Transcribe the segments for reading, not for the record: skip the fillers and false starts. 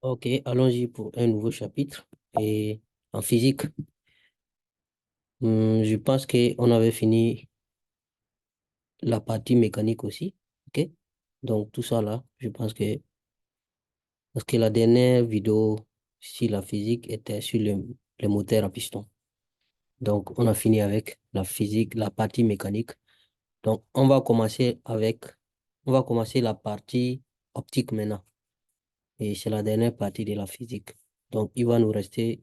Ok, allons-y pour un nouveau chapitre. Et en physique, je pense qu'on avait fini la partie mécanique aussi. Ok, donc tout ça là, je pense que parce que la dernière vidéo sur la physique était sur les moteurs à piston. Donc on a fini avec la physique, la partie mécanique. Donc on va commencer la partie optique maintenant. Et c'est la dernière partie de la physique. Donc il va nous rester,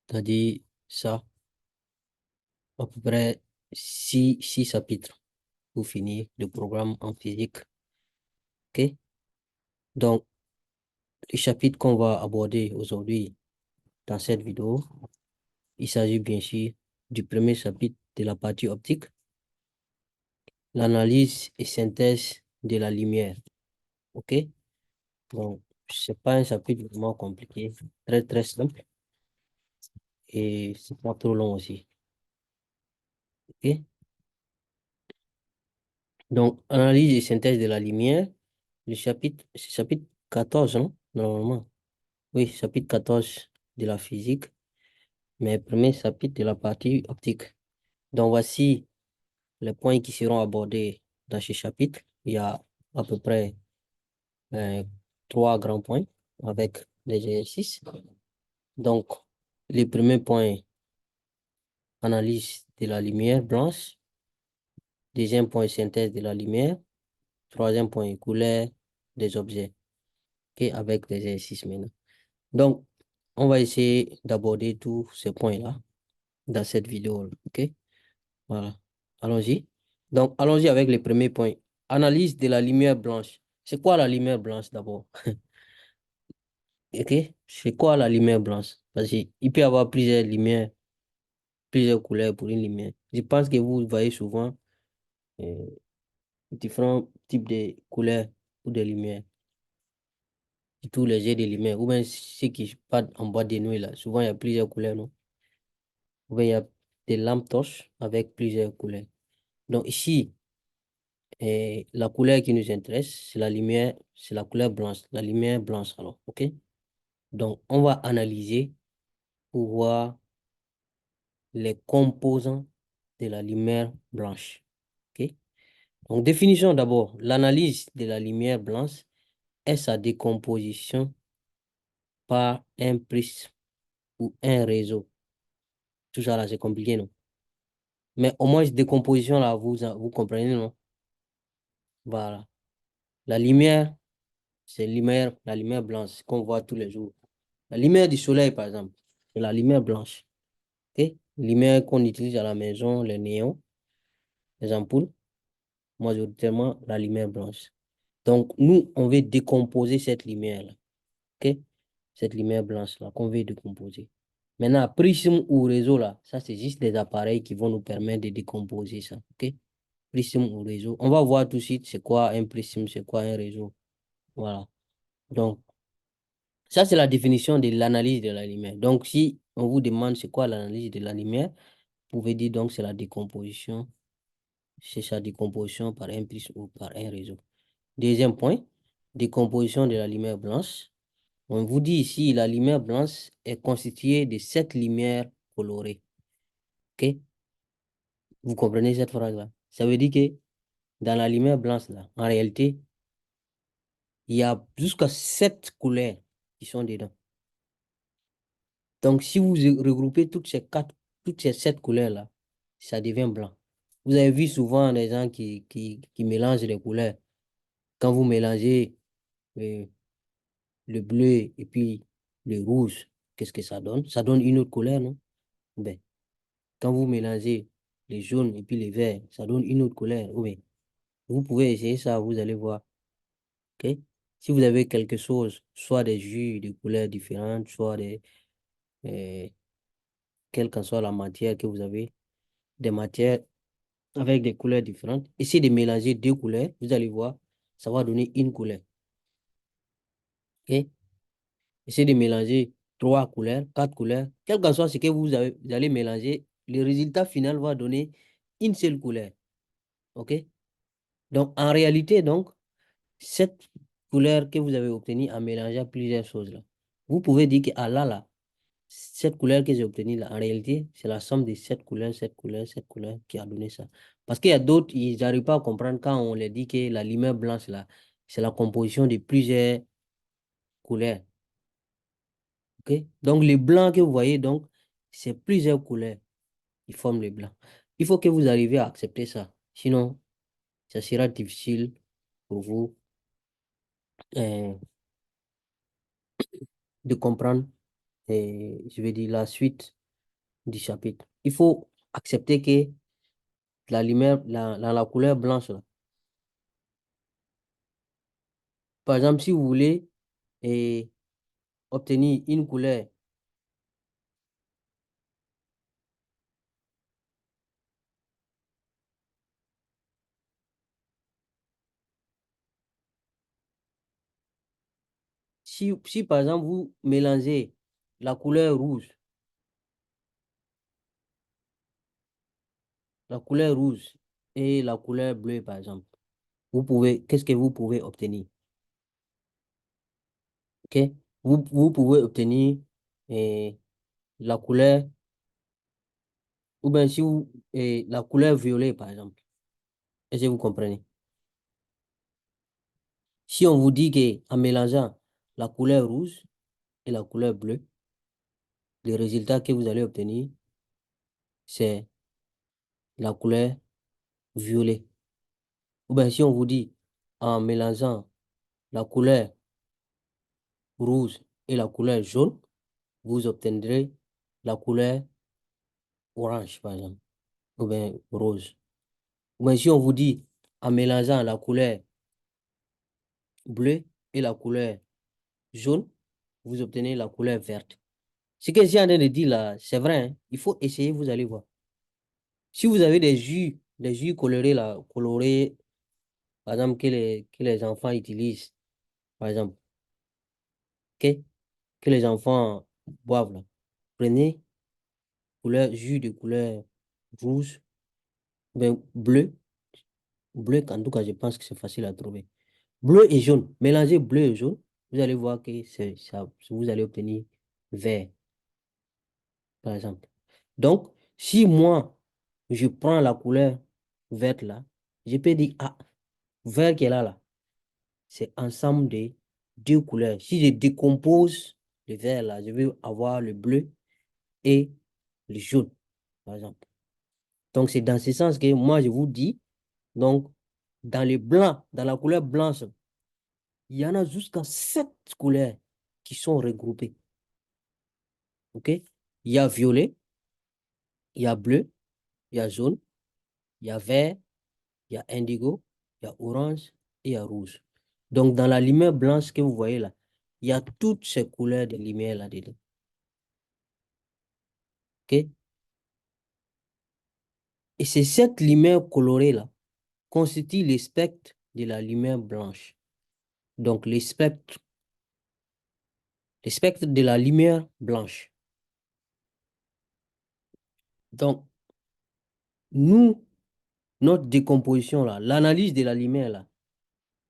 c'est-à-dire ça. À peu près six chapitres pour finir le programme en physique. OK? Donc, les chapitres qu'on va aborder aujourd'hui dans cette vidéo, il s'agit bien sûr du premier chapitre de la partie optique, l'analyse et synthèse de la lumière. OK? Donc, c'est pas un chapitre vraiment compliqué, très très simple et c'est pas trop long aussi. OK? Donc, analyse et synthèse de la lumière, c'est chapitre 14, non? Normalement. Oui, chapitre 14 de la physique, mais premier chapitre de la partie optique. Donc voici les points qui seront abordés dans ce chapitre. Il y a à peu près euh, trois grands points avec des exercices. Donc, le premier point, analyse de la lumière blanche. Deuxième point, synthèse de la lumière. Troisième point, couleur des objets. OK, avec des exercices maintenant. Donc, on va essayer d'aborder tous ces points-là dans cette vidéo. OK? Voilà. Allons-y. Donc, allons-y avec le premier point. Analyse de la lumière blanche. C'est quoi la lumière blanche d'abord? OK? C'est quoi la lumière blanche? Parce qu'il peut y avoir plusieurs lumières, plusieurs couleurs pour une lumière. Je pense que vous voyez souvent euh, différents types de couleurs ou de lumières. Tous les jets de lumière. Ou bien ceux qui partent en boîte de nuit, là. Souvent, il y a plusieurs couleurs, non? Ou bien il y a des lampes torches avec plusieurs couleurs. Donc, ici, et la couleur qui nous intéresse, c'est la lumière, c'est la couleur blanche, la lumière blanche alors, ok? Donc, on va analyser pour voir les composants de la lumière blanche, ok? Donc, définition d'abord, l'analyse de la lumière blanche est sa décomposition par un prisme ou un réseau. Tout ça là, c'est compliqué, non? Mais au moins, décomposition là, vous comprenez, non? Voilà. La lumière, c'est la lumière blanche qu'on voit tous les jours. La lumière du soleil, par exemple, c'est la lumière blanche. Ok? Lumière qu'on utilise à la maison, les néons, les ampoules, majoritairement la lumière blanche. Donc, nous, on veut décomposer cette lumière-là. Ok? Cette lumière blanche-là qu'on veut décomposer. Maintenant, prisme ou réseau, là, ça, c'est juste des appareils qui vont nous permettre de décomposer ça. Ok? Prisme ou réseau. On va voir tout de suite c'est quoi un prisme, c'est quoi un réseau. Voilà. Donc, ça, c'est la définition de l'analyse de la lumière. Donc, si on vous demande c'est quoi l'analyse de la lumière, vous pouvez dire donc c'est sa décomposition par un prisme ou par un réseau. Deuxième point, décomposition de la lumière blanche. On vous dit ici, la lumière blanche est constituée de 7 lumières colorées. OK? Vous comprenez cette phrase-là? Ça veut dire que dans la lumière blanche, là, en réalité, il y a jusqu'à 7 couleurs qui sont dedans. Donc, si vous regroupez toutes ces 7 couleurs-là, ça devient blanc. Vous avez vu souvent des gens qui mélangent les couleurs. Quand vous mélangez euh, le bleu et puis le rouge, qu'est-ce que ça donne? Ça donne une autre couleur, non? Ben, quand vous mélangez les jaunes et puis les verts, ça donne une autre couleur. Oui, vous pouvez essayer ça, vous allez voir. OK? Si vous avez quelque chose, soit des jus de couleurs différentes, soit euh, quelle que soit la matière que vous avez, des matières avec des couleurs différentes. Essayez de mélanger 2 couleurs, vous allez voir, ça va donner une couleur. OK? Essayez de mélanger 3 couleurs, 4 couleurs, quel que soit ce que vous allez mélanger, le résultat final va donner une seule couleur. OK? Donc, en réalité, donc, couleur que vous avez obtenue en mélangeant plusieurs choses là. Vous pouvez dire que ah là, cette couleur que j'ai obtenue là, en réalité, c'est la somme de cette couleur qui a donné ça. Parce qu'il y a d'autres, ils n'arrivent pas à comprendre quand on leur dit que la lumière blanche là, c'est la composition de plusieurs couleurs. OK? Donc, le blanc que vous voyez, donc, c'est plusieurs couleurs qui forment le blanc. Il faut que vous arriviez à accepter ça. Sinon, ça sera difficile pour vous euh, de comprendre, je vais dire, la suite du chapitre. Il faut accepter que la lumière, la couleur blanche, là, par exemple, si vous voulez eh, obtenir une couleur, si par exemple vous mélangez la couleur rouge, et la couleur bleue, par exemple, qu'est-ce que vous pouvez obtenir? OK? Vous pouvez obtenir eh, la couleur, ou bien si vous, la couleur violet, par exemple. Est-ce que vous comprenez? Si on vous dit qu'en mélangeant la couleur rouge et la couleur bleue, le résultat que vous allez obtenir, c'est la couleur violet. Ou bien si on vous dit en mélangeant la couleur rouge et la couleur jaune, vous obtiendrez la couleur orange, par exemple, ou bien rose. Ou bien si on vous dit en mélangeant la couleur bleue et la couleur jaune, vous obtenez la couleur verte. Ce que j'ai en train de dire là, c'est vrai, hein. Il faut essayer, vous allez voir. Si vous avez des jus colorés là, colorés, par exemple, que les enfants utilisent, par exemple, ok, que les enfants boivent là, prenez jus de couleur rouge, ben, bleu, en tout cas, je pense que c'est facile à trouver. Bleu et jaune, mélangez bleu et jaune, vous allez voir que vous allez obtenir vert, par exemple. Donc, si moi, je prends la couleur verte là, je peux dire, ah, vert qui est là, c'est ensemble de deux couleurs. Si je décompose le vert là, je vais avoir le bleu et le jaune, par exemple. Donc, c'est dans ce sens que moi, je vous dis, donc, dans le blanc, dans la couleur blanche, il y en a jusqu'à 7 couleurs qui sont regroupées. OK? Il y a violet, il y a bleu, il y a jaune, il y a vert, il y a indigo, il y a orange et il y a rouge. Donc, dans la lumière blanche que vous voyez là, il y a toutes ces couleurs de lumière là-dedans. OK? Et c'est cette lumière colorée là constitue le spectre de la lumière blanche. Donc, le spectre de la lumière blanche. Donc, nous, notre décomposition là, l'analyse de la lumière là,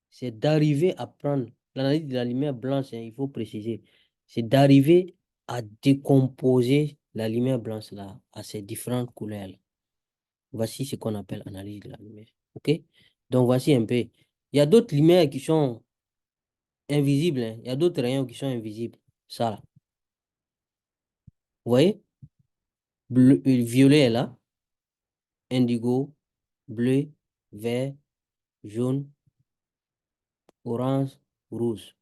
c'est d'arriver à prendre l'analyse de la lumière blanche, hein, il faut préciser, c'est d'arriver à décomposer la lumière blanche là à ces différentes couleurs là. Voici ce qu'on appelle analyse de la lumière. OK? Donc, voici un peu. Il y a d'autres lumières qui sont invisibles, hein. Il y a d'autres rayons qui sont invisibles. Ça là. Vous voyez? Violet est là, indigo, bleu, vert, jaune, orange, rouge.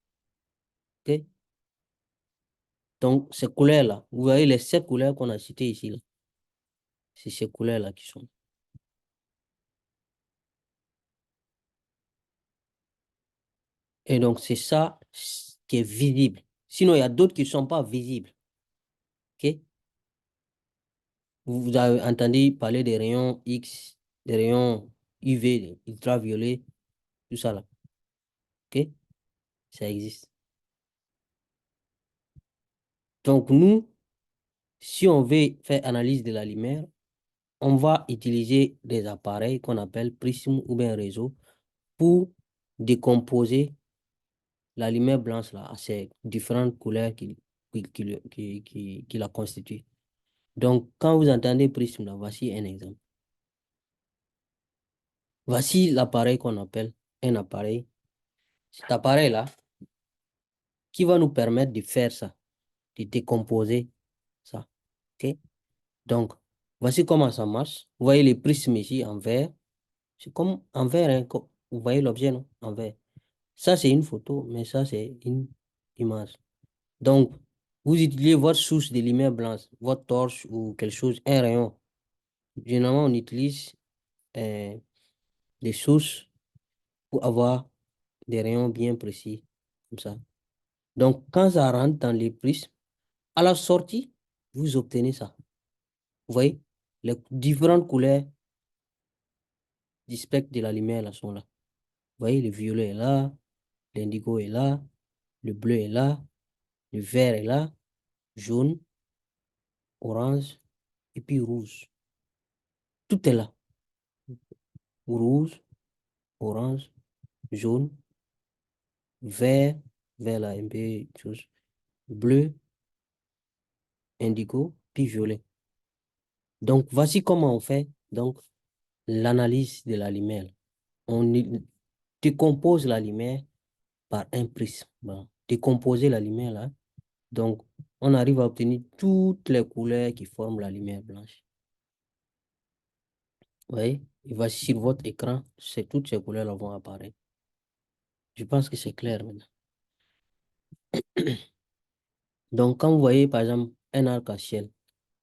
OK? Donc, ces couleurs-là, vous voyez les 7 couleurs qu'on a citées ici, là. C'est ces couleurs-là qui sont. Et donc, c'est ça qui est visible. Sinon, il y a d'autres qui ne sont pas visibles. OK? Vous avez entendu parler des rayons X, des rayons UV, des ultraviolets, tout ça là. OK? Ça existe. Donc, nous, si on veut faire analyse de la lumière, on va utiliser des appareils qu'on appelle prisme ou bien réseau pour décomposer la lumière blanche là, a ces différentes couleurs qui la constituent. Donc, quand vous entendez prisme là, voici un exemple. Voici l'appareil qu'on appelle un appareil. Cet appareil-là, qui va nous permettre de faire ça, de décomposer ça. OK? Donc, voici comment ça marche. Vous voyez les prismes ici en vert. C'est comme en vert, hein, vous voyez l'objet, non? En vert. Ça, c'est une photo, mais ça, c'est une image. Donc, vous utilisez votre source de lumière blanche, votre torche ou quelque chose, un rayon. Généralement, on utilise euh, des sources pour avoir des rayons bien précis, comme ça. Donc, quand ça rentre dans les prismes, à la sortie, vous obtenez ça. Vous voyez, les différentes couleurs du spectre de la lumière là, sont là. Vous voyez, le violet est là, l'indigo est là, le bleu est là, le vert est là, jaune, orange et puis rouge. Tout est là. Rouge, orange, jaune, vert, vert là, un peu chose, bleu, indigo, puis violet. Donc, voici comment on fait donc l'analyse de la lumière. On décompose la lumière par un prisme. Bon, décomposer la lumière là. Donc, on arrive à obtenir toutes les couleurs qui forment la lumière blanche. Vous voyez? Et voici sur votre écran, toutes ces couleurs-là vont apparaître. Je pense que c'est clair maintenant. Donc, quand vous voyez, par exemple, un arc-en-ciel,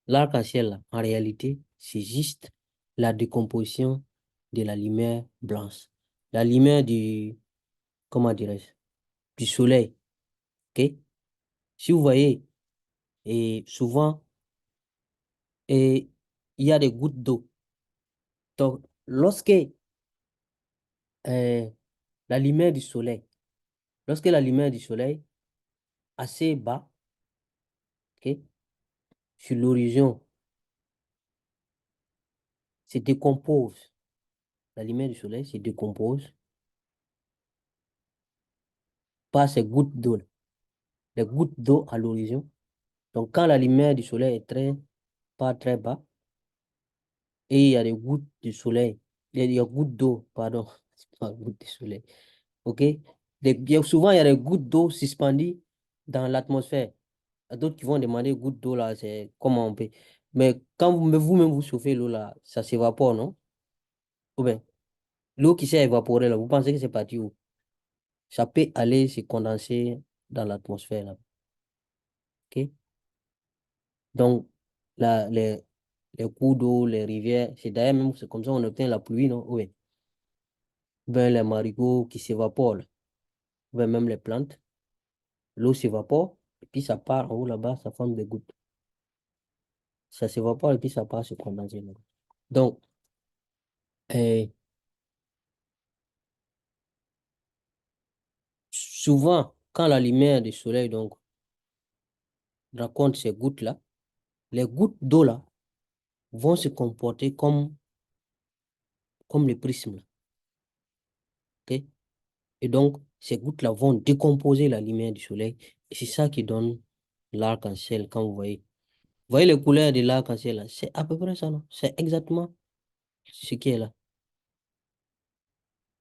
l'arc-en-ciel, là, en réalité, c'est juste la décomposition de la lumière blanche. La lumière comment dirais-je, du soleil. OK? Si vous voyez, et souvent, et il y a des gouttes d'eau. Donc, lorsque euh, la lumière du soleil, lorsque la lumière du soleil assez bas, OK, sur l'horizon, se décompose, la lumière du soleil se décompose par ces gouttes d'eau, les gouttes d'eau à l'horizon. Donc, quand la lumière du soleil est pas très bas, et il y a des gouttes du soleil, il y a gouttes d'eau, pardon, c'est pas gouttes du soleil, OK? Souvent, il y a des gouttes d'eau suspendues dans l'atmosphère. Il y a d'autres qui vont demander gouttes d'eau, là, c'est comment on peut. Mais quand vous-même vous chauffez l'eau, là, ça s'évapore, non? Ou bien, l'eau qui s'est évaporée, là, vous pensez que c'est parti où? Ça peut aller se condenser dans l'atmosphère, là. OK? Donc, là, les cours d'eau, les rivières, c'est d'ailleurs même c'est comme ça on obtient la pluie, non? Oui. Ben, les marigots qui s'évaporent, là. Ou bien même les plantes, l'eau s'évapore, et puis ça part en haut là-bas, ça forme des gouttes. Ça s'évapore et puis ça part se condenser là. Donc, eh, souvent, quand la lumière du soleil donc rencontre ces gouttes-là, les gouttes d'eau là vont se comporter comme les prismes, là, ok? Et donc, ces gouttes-là vont décomposer la lumière du soleil. Et c'est ça qui donne l'arc-en-ciel quand vous voyez. Vous voyez les couleurs de l'arc-en-ciel là? C'est à peu près ça, non? C'est exactement ce qui est là.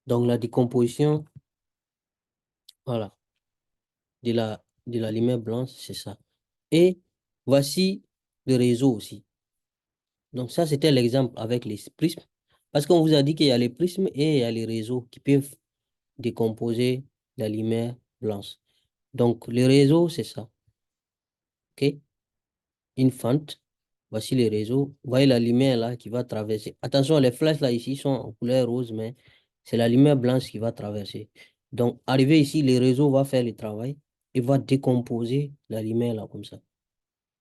Donc, la décomposition, voilà, de la lumière blanche, c'est ça. Et voici le réseau aussi. Donc ça, c'était l'exemple avec les prismes. Parce qu'on vous a dit qu'il y a les prismes et il y a les réseaux qui peuvent décomposer la lumière blanche. Donc le réseau, c'est ça. OK? Une fente. Voici les réseaux. Vous voyez la lumière là qui va traverser. Attention, les flèches là ici sont en couleur rose, mais c'est la lumière blanche qui va traverser. Donc, arrivé ici, le réseau va faire le travail et va décomposer la lumière là comme ça.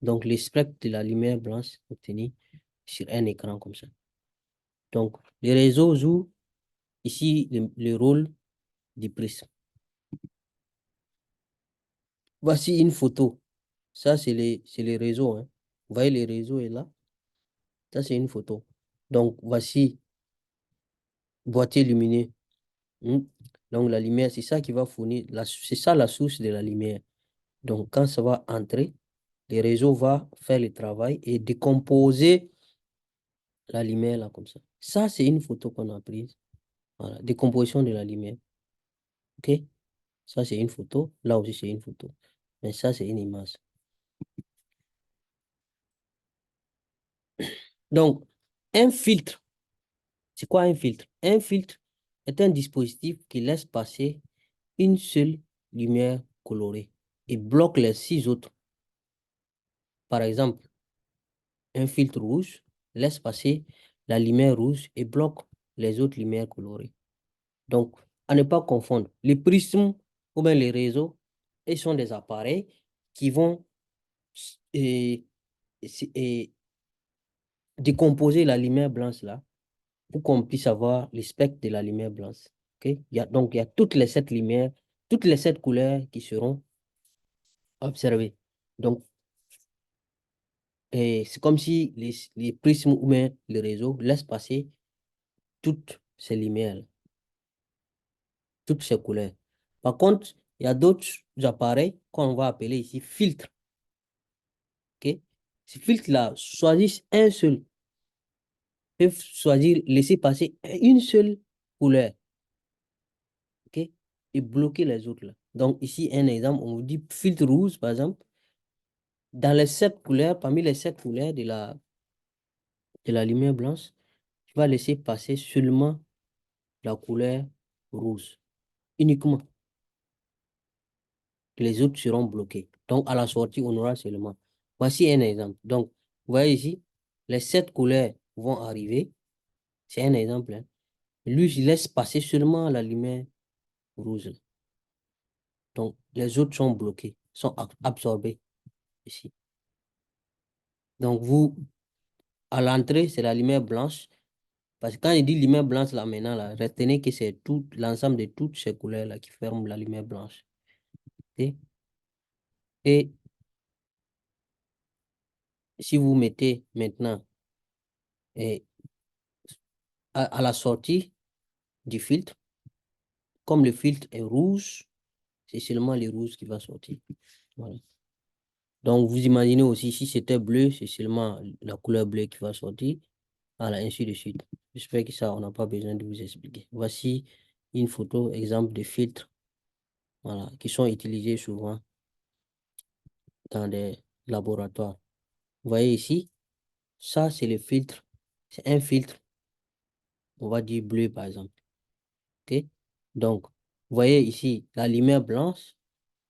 Donc, le spectre de la lumière blanche obtenu sur un écran comme ça. Donc, le réseau joue ici le rôle du prisme. Voici une photo. Ça, c'est les réseaux, hein. Vous voyez, les réseaux est là. Ça, c'est une photo. Donc, voici boîtier lumineux. Hmm. Donc, la lumière, c'est ça qui va fournir, c'est ça la source de la lumière. Donc, quand ça va entrer, le réseau va faire le travail et décomposer la lumière là comme ça. Ça, c'est une photo qu'on a prise. Voilà, décomposition de la lumière. OK? Ça, c'est une photo. Là aussi, c'est une photo. Mais ça, c'est une image. Donc, un filtre, c'est quoi un filtre? Un filtre est un dispositif qui laisse passer une seule lumière colorée et bloque les six autres. Par exemple, un filtre rouge laisse passer la lumière rouge et bloque les autres lumières colorées. Donc, à ne pas confondre, les prismes ou bien les réseaux, ils sont des appareils qui vont et, et décomposer la lumière blanche là pour qu'on puisse avoir le spectre de la lumière blanche. Ok. Donc, il y a toutes les sept lumières, toutes les sept couleurs qui seront observées. Donc, c'est comme si les prismes ou bien le réseau laissent passer toutes ces lumières, toutes ces couleurs. Par contre, il y a d'autres appareils qu'on va appeler ici filtres. Ok. Ces filtres-là choisissent un seul, peuvent choisir, laisser passer une seule couleur. Ok. Et bloquer les autres là. Donc, ici, un exemple, on vous dit filtre rouge, par exemple. Dans les sept couleurs, parmi les sept couleurs de la lumière blanche, tu vas laisser passer seulement la couleur rouge, uniquement. Les autres seront bloqués. Donc, à la sortie, on aura seulement. Voici un exemple. Donc, vous voyez ici, les sept couleurs vont arriver. C'est un exemple, hein. Lui, il laisse passer seulement la lumière rouge. Donc, les autres sont bloqués, sont absorbés ici. Donc, vous, à l'entrée, c'est la lumière blanche. Parce que quand il dit lumière blanche là maintenant, là, retenez que c'est tout l'ensemble de toutes ces couleurs-là qui forment la lumière blanche. Ok. Et si vous mettez maintenant eh, à la sortie du filtre, comme le filtre est rouge, c'est seulement le rouge qui va sortir. Voilà. Donc vous imaginez aussi si c'était bleu, c'est seulement la couleur bleue qui va sortir. Voilà, ainsi de suite. J'espère que ça, on n'a pas besoin de vous expliquer. Voici une photo, exemple de filtres, voilà, qui sont utilisés souvent dans des laboratoires. Vous voyez ici, ça, c'est le filtre. C'est un filtre, on va dire bleu, par exemple. OK? Donc, vous voyez ici la lumière blanche,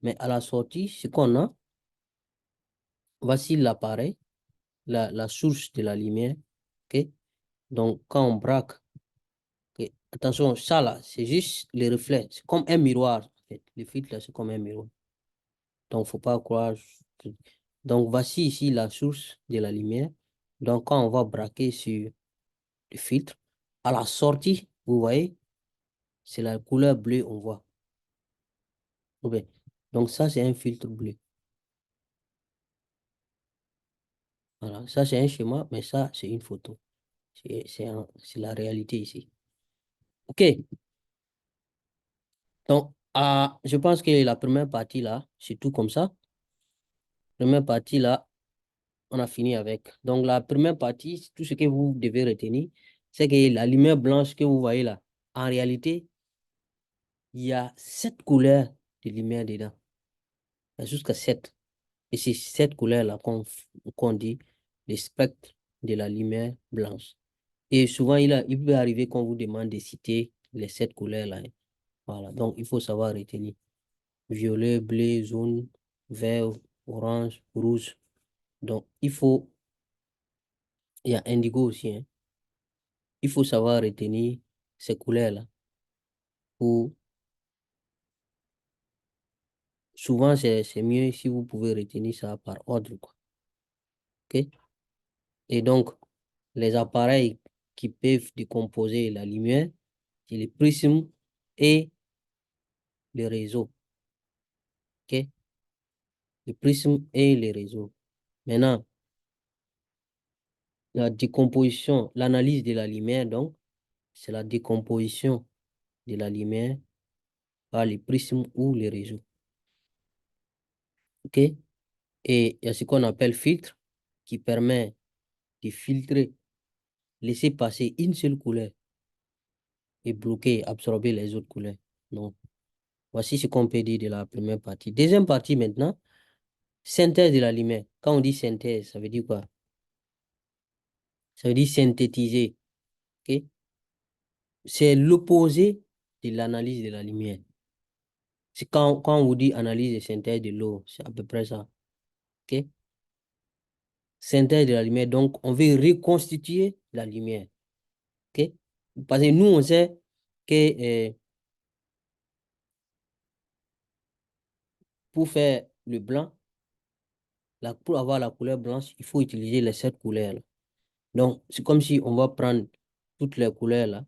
mais à la sortie, ce qu'on a, voici l'appareil, la source de la lumière. OK? Donc, quand on braque, ok, attention, ça là, c'est juste le reflet. C'est comme un miroir, en fait. Le filtre là, c'est comme un miroir. Donc, faut pas croire. Donc, voici ici la source de la lumière. Donc, quand on va braquer sur le filtre, à la sortie, vous voyez, c'est la couleur bleue, on voit. Ok. Donc, ça, c'est un filtre bleu. Voilà. Ça, c'est un schéma, mais ça, c'est une photo. C'est la réalité ici. OK. Donc, je pense que la première partie là, c'est tout comme ça. Première partie là, on a fini avec. Donc, la première partie, tout ce que vous devez retenir, c'est que la lumière blanche que vous voyez là, en réalité, il y a sept couleurs de lumière dedans. Il y a jusqu'à sept. Et c'est cette couleur-là qu'on dit le spectre de la lumière blanche. Et souvent, il peut arriver qu'on vous demande de citer les sept couleurs-là, hein. Voilà. Donc, il faut savoir retenir. Violet, bleu, jaune, vert, orange, rouge. Donc, il y a indigo aussi, hein. Il faut savoir retenir ces couleurs-là. Pour, souvent, c'est mieux si vous pouvez retenir ça par ordre, quoi. OK? Et donc, les appareils qui peuvent décomposer la lumière, c'est le prisme et le réseau. OK? Le prisme et le réseau. Maintenant, la décomposition, l'analyse de la lumière, donc, c'est la décomposition de la lumière par les prismes ou les réseaux. OK? Et il y a ce qu'on appelle filtre qui permet de filtrer, laisser passer une seule couleur et bloquer, absorber les autres couleurs. Donc, voici ce qu'on peut dire de la première partie. Deuxième partie maintenant, synthèse de la lumière. Quand on dit synthèse, ça veut dire quoi? Ça veut dire synthétiser. OK? C'est l'opposé de l'analyse de la lumière. C'est quand on vous dit analyse et synthèse de l'eau, c'est à peu près ça. OK? Synthèse de la lumière, donc on veut reconstituer la lumière. OK? Parce que nous, on sait que pour faire le blanc, pour avoir la couleur blanche, il faut utiliser les 7 couleurs là. Donc, c'est comme si on va prendre toutes les couleurs là.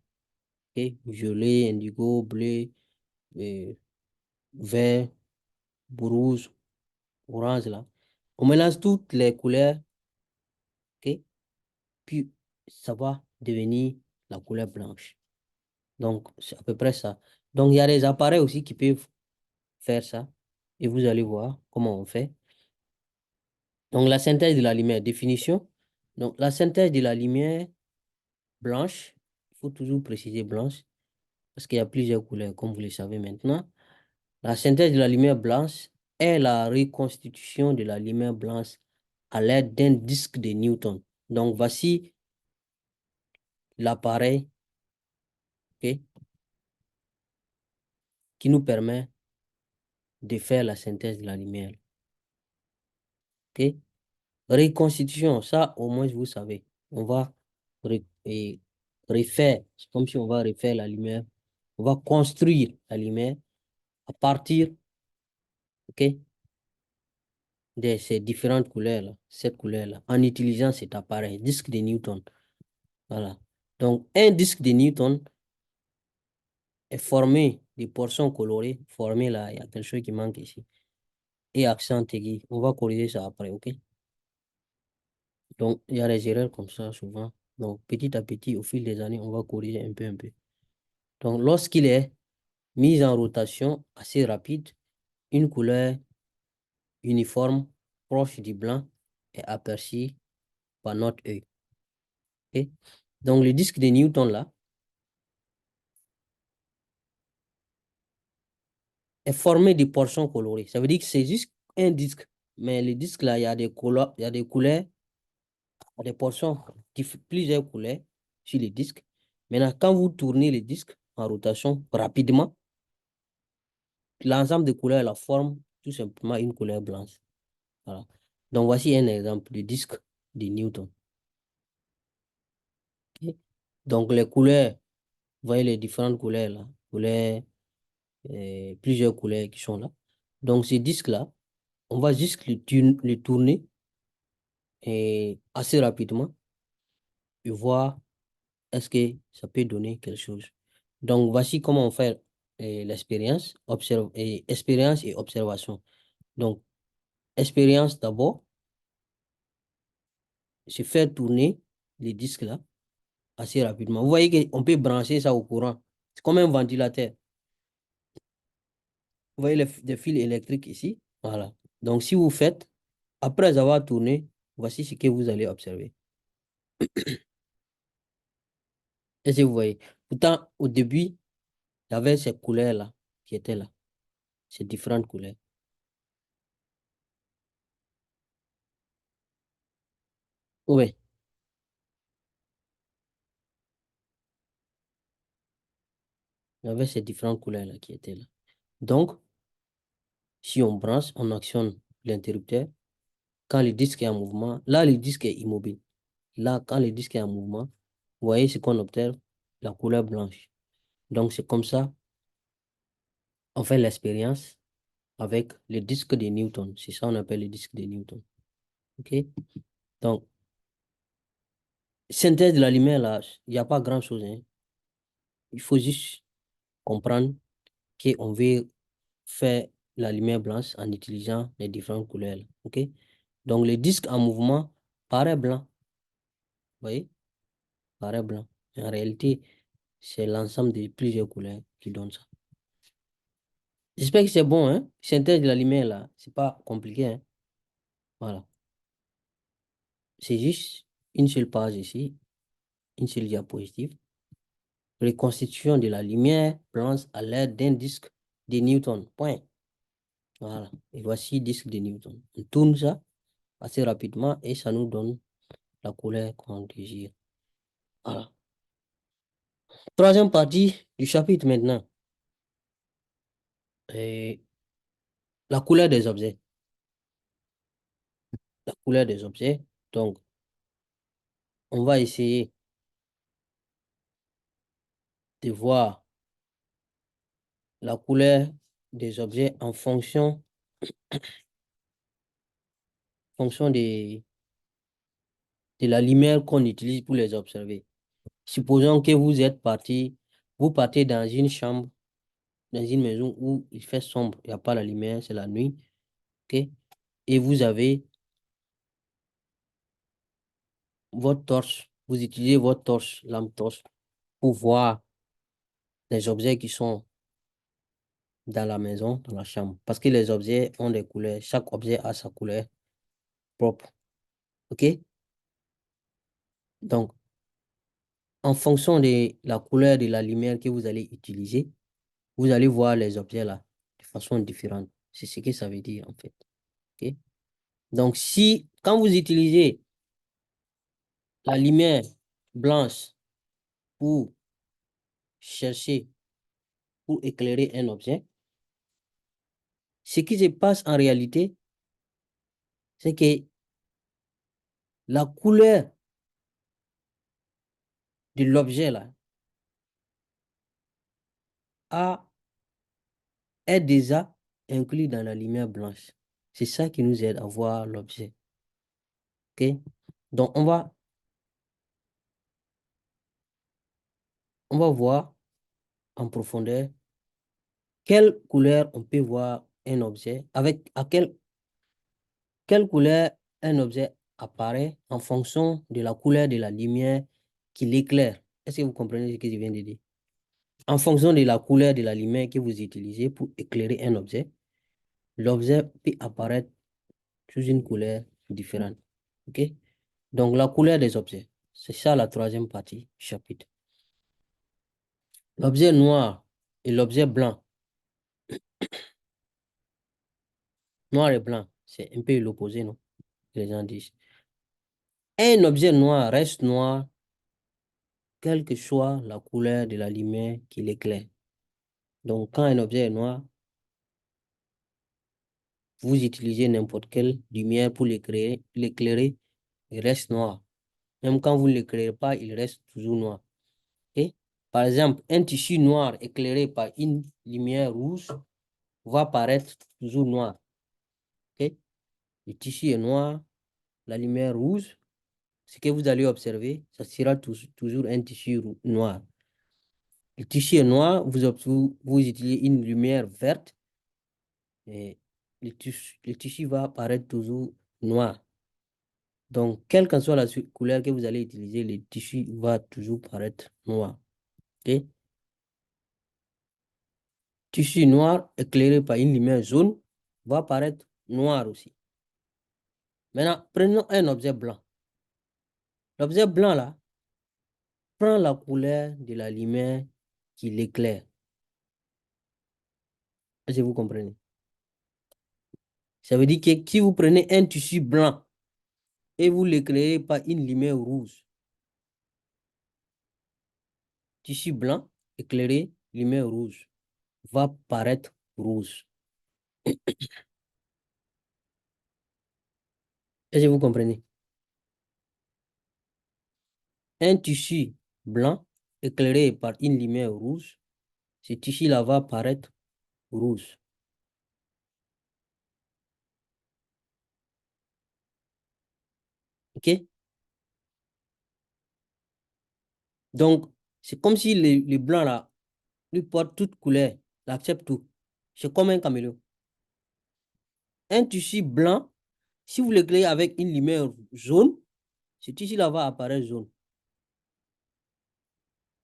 OK? Violet, indigo, bleu, euh, vert, rouge, orange là. On mélange toutes les couleurs, OK? Puis ça va devenir la couleur blanche. Donc, c'est à peu près ça. Donc, il y a des appareils aussi qui peuvent faire ça. Et vous allez voir comment on fait. Donc, la synthèse de la lumière, définition. Donc, la synthèse de la lumière blanche, il faut toujours préciser blanche, parce qu'il y a plusieurs couleurs, comme vous le savez maintenant. La synthèse de la lumière blanche est la reconstitution de la lumière blanche à l'aide d'un disque de Newton. Donc, voici l'appareil, OK, qui nous permet de faire la synthèse de la lumière. OK? Reconstitution, ça, au moins, vous savez. On va refaire, c'est comme si on va refaire la lumière. On va construire la lumière à partir, OK, de ces différentes couleurs-là, cette couleur-là, en utilisant cet appareil, disque de Newton. Voilà. Donc, un disque de Newton est formé de portions colorées, formé là, il y a quelque chose qui manque ici, et accent aigu. On va corriger ça après, OK? Donc, il y a des erreurs comme ça souvent. Donc, petit à petit, au fil des années, on va corriger un peu, un peu. Donc, lorsqu'il est mis en rotation assez rapide, une couleur uniforme, proche du blanc, est aperçue par notre œil. Ok. Donc, le disque de Newton, là, est formé de portions colorées. Ça veut dire que c'est juste un disque. Mais le disque, là, il y a des couleurs, il y a des couleurs, il y a des portions, plusieurs couleurs sur le disque. Maintenant, quand vous tournez le disque en rotation rapidement, l'ensemble des couleurs la forme tout simplement une couleur blanche. Voilà. Donc, voici un exemple de disque de Newton. Ok. Donc, les couleurs, vous voyez les différentes couleurs là, couleurs, plusieurs couleurs qui sont là. Donc, ces disques-là, on va juste le tourner assez rapidement et voir est-ce que ça peut donner quelque chose. Donc, voici comment on fait l'expérience, expérience et observation. Donc, expérience d'abord, c'est faire tourner les disques là assez rapidement. Vous voyez qu'on peut brancher ça au courant. C'est comme un ventilateur. Vous voyez les fils électriques ici? Voilà. Donc, si vous faites, après avoir tourné, voici ce que vous allez observer. Est-ce que vous voyez? Pourtant, au début, il y avait ces couleurs-là qui étaient là. Ces différentes couleurs. Oui, il y avait ces différentes couleurs-là qui étaient là. Donc, si on branche, on actionne l'interrupteur. Quand le disque est en mouvement, là, le disque est immobile. Là, quand le disque est en mouvement, vous voyez ce qu'on observe, la couleur blanche. Donc, c'est comme ça, on fait l'expérience avec le disque de Newton. C'est ça qu'on appelle le disque de Newton. OK? Donc, synthèse de la lumière, là, il n'y a pas grand-chose, hein. Il faut juste comprendre qu'on veut faire la lumière blanche en utilisant les différentes couleurs, là. OK? Donc, le disque en mouvement paraît blanc. Vous voyez? Paraît blanc. En réalité, c'est l'ensemble de plusieurs couleurs qui donnent ça. J'espère que c'est bon, hein? Synthèse de la lumière, là. C'est pas compliqué, hein? Voilà. C'est juste une seule page ici, une seule diapositive. Reconstitution de la lumière blanche à l'aide d'un disque de Newton. Point. Voilà. Et voici disque de Newton. On tourne ça assez rapidement et ça nous donne la couleur qu'on désire. Voilà. Troisième partie du chapitre maintenant. Et la couleur des objets. La couleur des objets. Donc, on va essayer de voir la couleur des objets en fonction de la lumière qu'on utilise pour les observer. Supposons que vous partez dans une chambre, dans une maison où il fait sombre, il n'y a pas la lumière, c'est la nuit, ok? Et vous avez votre torche, vous utilisez votre torche, lampe torche, pour voir les objets qui sont dans la maison, dans la chambre. Parce que les objets ont des couleurs, chaque objet a sa couleur propre, ok? Donc, en fonction de la couleur de la lumière que vous allez utiliser, vous allez voir les objets là de façon différente. C'est ce que ça veut dire en fait, ok? Donc, si, quand vous utilisez la lumière blanche pour chercher, pour éclairer un objet, ce qui se passe en réalité, c'est que la couleur de l'objet là est déjà inclus dans la lumière blanche. C'est ça qui nous aide à voir l'objet, ok? Donc, on va voir en profondeur quelle couleur on peut voir un objet, quelle couleur un objet apparaît en fonction de la couleur de la lumière qui l'éclaire. Est-ce que vous comprenez ce que je viens de dire? En fonction de la couleur de la lumière que vous utilisez pour éclairer un objet, l'objet peut apparaître sous une couleur différente. OK? Donc, la couleur des objets. C'est ça la troisième partie du chapitre. L'objet noir et l'objet blanc. Noir et blanc, c'est un peu l'opposé, non? Les gens disent. Un objet noir reste noir, quelle que soit la couleur de la lumière qui l'éclaire. Donc, quand un objet est noir, vous utilisez n'importe quelle lumière pour l'éclairer, il reste noir. Même quand vous ne l'éclairez pas, il reste toujours noir. Ok? Par exemple, un tissu noir éclairé par une lumière rouge va paraître toujours noir. Ok? Le tissu est noir, la lumière rouge, ce que vous allez observer, ça sera toujours un tissu noir. Le tissu est noir, vous utilisez une lumière verte et le tissu va paraître toujours noir. Donc, quelle que soit la couleur que vous allez utiliser, le tissu va toujours paraître noir. Ok? Tissu noir éclairé par une lumière jaune va paraître noir aussi. Maintenant, prenons un objet blanc. L'objet blanc, là, prend la couleur de la lumière qui l'éclaire. Est-ce que vous comprenez? Ça veut dire que si vous prenez un tissu blanc et vous l'éclairez par une lumière rouge, tissu blanc éclairé, lumière rouge, va paraître rouge. Est-ce que vous comprenez? Un tissu blanc éclairé par une lumière rouge, ce tissu-là va paraître rouge. OK? Donc, c'est comme si le blanc, là, lui porte toute couleur, il accepte tout. C'est comme un caméléon. Un tissu blanc, si vous l'éclairez avec une lumière jaune, ce tissu-là va apparaître jaune.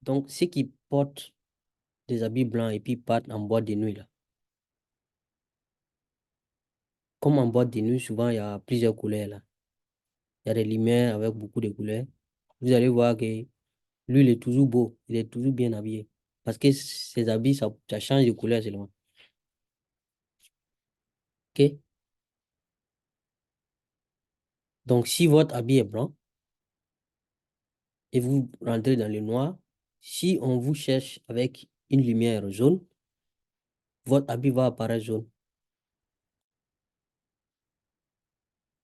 Donc, ceux qui portent des habits blancs et puis partent en boîte de nuit, là, Comme en boîte de nuit, souvent, il y a plusieurs couleurs là. Il y a des lumières avec beaucoup de couleurs. Vous allez voir que lui, il est toujours beau, il est toujours bien habillé. Parce que ses habits, ça change de couleur seulement. OK? Donc, si votre habit est blanc et vous rentrez dans le noir, si on vous cherche avec une lumière jaune, votre habit va apparaître jaune.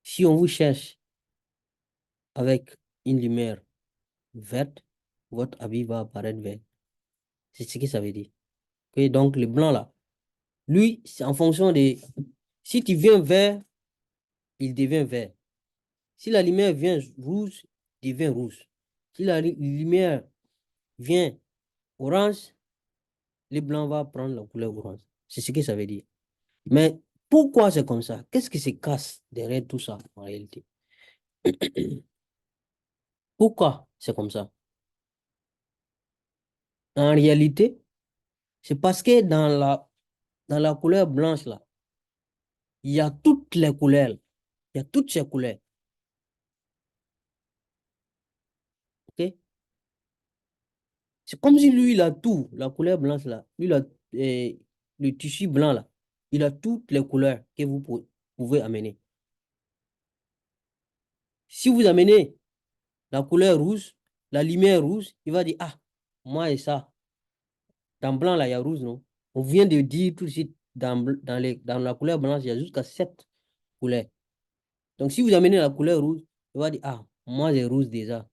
Si on vous cherche avec une lumière verte, votre habit va apparaître vert. C'est ce que ça veut dire. OK? Donc, le blanc là, lui, c'est en fonction de... Si tu viens vert, il devient vert. Si la lumière vient rouge, il devient rouge. Si la lumière vient orange, le blanc va prendre la couleur orange. C'est ce que ça veut dire. Mais pourquoi c'est comme ça? Qu'est-ce qui se casse derrière tout ça en réalité? Pourquoi c'est comme ça? En réalité, c'est parce que dans la couleur blanche, là, il y a toutes les couleurs. Il y a toutes ces couleurs. OK? C'est comme si lui, il a tout. La couleur blanche, là. Lui, il a, le tissu blanc, là. Il a toutes les couleurs que vous pouvez amener. Si vous amenez la couleur rouge, la lumière rouge, il va dire, ah, moi et ça. Dans blanc, là, il y a rouge, non? On vient de dire tout de suite, dans la couleur blanche, il y a jusqu'à 7 couleurs. Donc, si vous amenez la couleur rouge, il va dire, ah, moi, j'ai rouge déjà.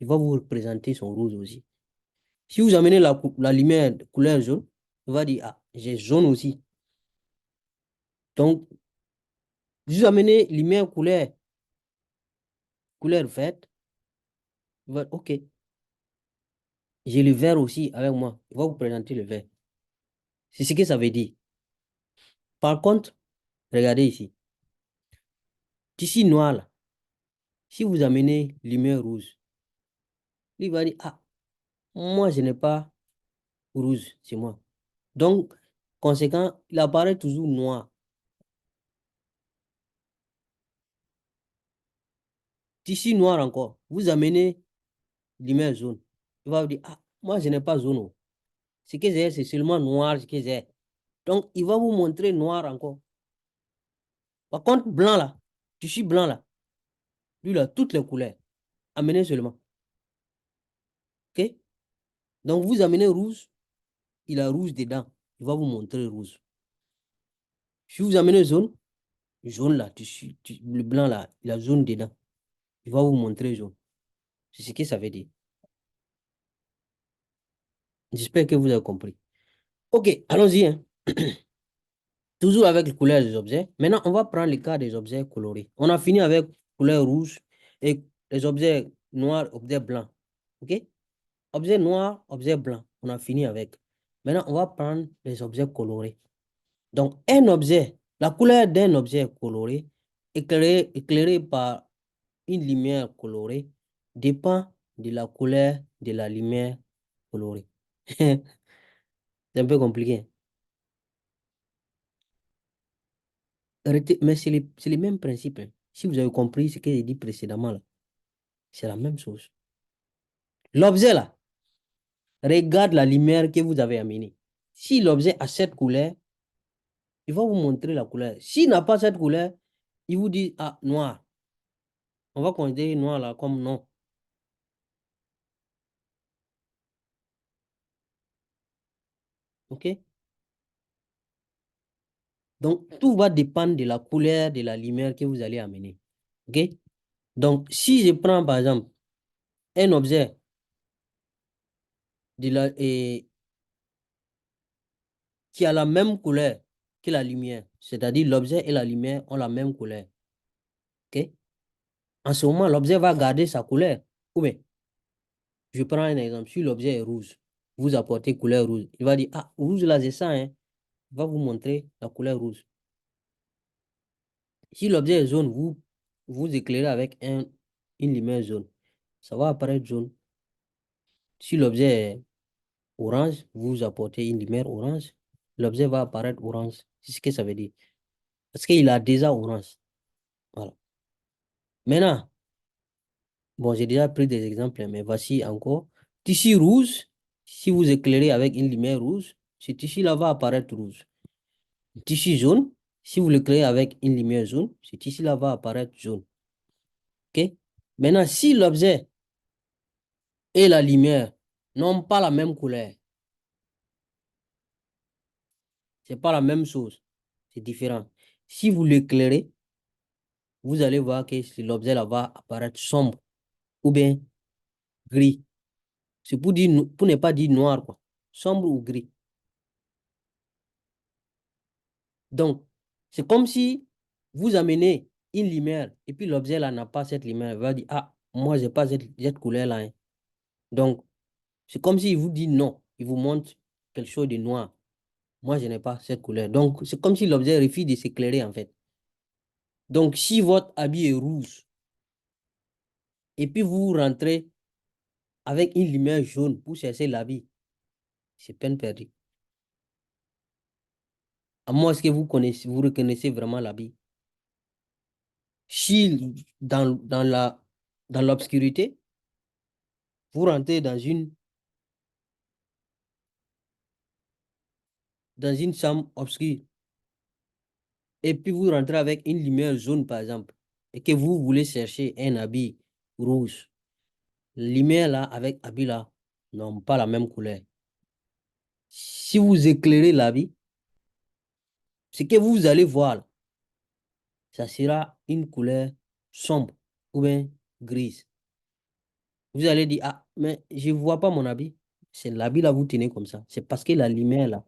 Il va vous représenter son rouge aussi. Si vous amenez la lumière de couleur jaune, il va dire, ah, j'ai jaune aussi. Donc, si vous amenez lumière couleur verte, il va, OK, j'ai le vert aussi avec moi. Il va vous présenter le vert. C'est ce que ça veut dire. Par contre, regardez ici. Ici, noir, là, si vous amenez lumière rouge, il va dire, ah, moi, je n'ai pas rouge chez moi. Donc, conséquent, il apparaît toujours noir. Ici, noir encore. Vous amenez lumière jaune. Il va vous dire, ah, moi, je n'ai pas jaune, oh. Ce que j'ai, c'est seulement noir, ce que j'ai. Donc, il va vous montrer noir encore. Par contre, blanc là, tissu blanc là, lui, il a toutes les couleurs. Amenez seulement. OK? Donc, vous amenez rouge, il a rouge dedans. Il va vous montrer rouge. Si vous amenez jaune, jaune là, le blanc là, il a jaune dedans. Il va vous montrer jaune. C'est ce que ça veut dire. J'espère que vous avez compris. OK, allons-y, hein. Toujours avec les couleurs des objets. Maintenant, on va prendre le cas des objets colorés. On a fini avec couleur rouge et les objets noirs, objets blancs. OK? Objet noir, objet blanc. On a fini avec. Maintenant, on va prendre les objets colorés. Donc, un objet, la couleur d'un objet coloré, éclairé par une lumière colorée, dépend de la couleur de la lumière colorée. C'est un peu compliqué. Mais c'est le même principe, hein. Si vous avez compris ce que j'ai dit précédemment, là, c'est la même chose. L'objet, là, regarde la lumière que vous avez amenée. Si l'objet a cette couleur, il va vous montrer la couleur. S'il n'a pas cette couleur, il vous dit, ah, noir. On va considérer noir là comme non. OK? Donc, tout va dépendre de la couleur de la lumière que vous allez amener. OK? Donc, si je prends par exemple un objet qui a la même couleur que la lumière, c'est-à-dire l'objet et la lumière ont la même couleur. OK? En ce moment, l'objet va garder sa couleur. Ou bien, je prends un exemple. Si l'objet est rouge, vous apportez couleur rouge. Il va dire, ah, rouge là, c'est ça, hein. Il va vous montrer la couleur rouge. Si l'objet est jaune, vous éclairez avec une lumière jaune. Ça va apparaître jaune. Si l'objet est orange, vous apportez une lumière orange. L'objet va apparaître orange. C'est ce que ça veut dire. Parce qu'il a déjà orange. Voilà. Maintenant, bon, j'ai déjà pris des exemples, mais voici encore. Tissu rouge, si vous éclairez avec une lumière rouge, ce tissu-là va apparaître rouge. Tissu jaune, si vous l'éclairez avec une lumière jaune, ce tissu-là va apparaître jaune. OK? Maintenant, si l'objet et la lumière n'ont pas la même couleur, c'est pas la même chose, c'est différent. Si vous l'éclairez, vous allez voir que l'objet là va apparaître sombre ou bien gris. C'est pour dire, pour ne pas dire noir, quoi. Sombre ou gris. Donc, c'est comme si vous amenez une lumière et puis l'objet là n'a pas cette lumière. Il va dire, ah, moi, j'ai pas cette couleur-là, hein. Donc, c'est comme s'il vous dit non. Il vous montre quelque chose de noir. Moi, je n'ai pas cette couleur. Donc, c'est comme si l'objet refuse de s'éclairer, en fait. Donc, si votre habit est rouge et puis vous rentrez avec une lumière jaune pour chercher l'habit, c'est peine perdue. À moins que vous connaissez, vous reconnaissez vraiment l'habit. Si dans l'obscurité, vous rentrez dans une chambre obscure et puis vous rentrez avec une lumière jaune, par exemple, et que vous voulez chercher un habit rouge, la lumière là avec habit là n'ont pas la même couleur. Si vous éclairez l'habit, ce que vous allez voir, ça sera une couleur sombre ou bien grise. Vous allez dire, ah, mais je ne vois pas mon habit. C'est l'habit là, vous tenez comme ça. C'est parce que la lumière là,